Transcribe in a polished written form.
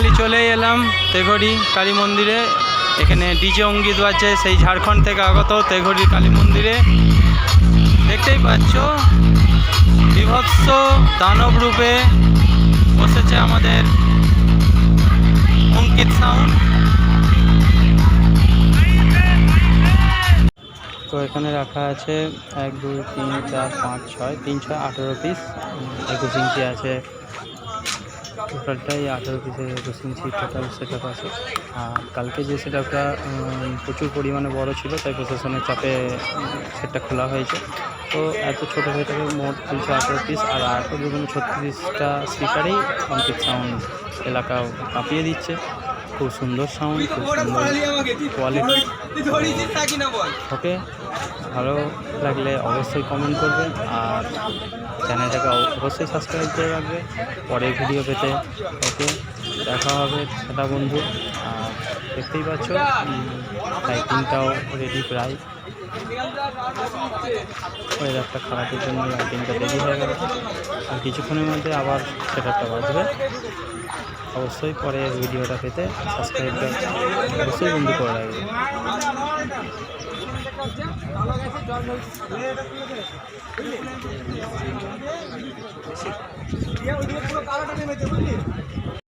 Finally চলে এলাম তেঘড়ি কালী মন্দিরে। এখানে ডিজে অঙ্গিত বাজছে সেই ঝাড়খণ্ড থেকে আগত তেঘড়ি কালী মন্দিরে। দেখতেই পাচ্ছ বিভৎস দানব রূপে বসেছে আমাদের অঙ্কিত সাউন্ড। তো এখানে রাখা আছে 1 2 3 4 5 6 3 6 18 পিস 21 ইঞ্চি আছে। টোটালটাই 18 পিসের 21 ইঞ্চি টোটাল সেট আপ আছে। আর কালকে যে সেট আপটা প্রচুর পরিমাণে বড় ছিল, তাই প্রশাসনের চাপে সেটটা খোলা হয়েছে। তো এত ছোটো সেট আপে মোট চলছে 18 পিস। আর 18 দুগুণ 36টা স্পিকারেই অঙ্কিত সাউন্ড এলাকা কাঁপিয়ে দিচ্ছে। খুব সুন্দর সাউন্ড, খুব সুন্দর কোয়ালিটি। ওকে, ভালো লাগলে অবশ্যই কমেন্ট করবে আর চ্যানেলটাকে অবশ্যই সাবস্ক্রাইব করে রাখবে পরের ভিডিও পেতে। ওকে, দেখা হবে সেটা বন্ধু। আর দেখতেই পাচ্ছ লাইটিংটাও রেডি প্রায়। ওয়েদারটা খারাপের জন্য লাইটিংটা দেরি হয়ে গেল। আর কিছুক্ষণের মধ্যে আবার সেটআপটা বাজবে। অবশ্যই পরের ভিডিওটা পেতে সাবস্ক্রাইবটা অবশ্যই বন্ধু করে রাখবে।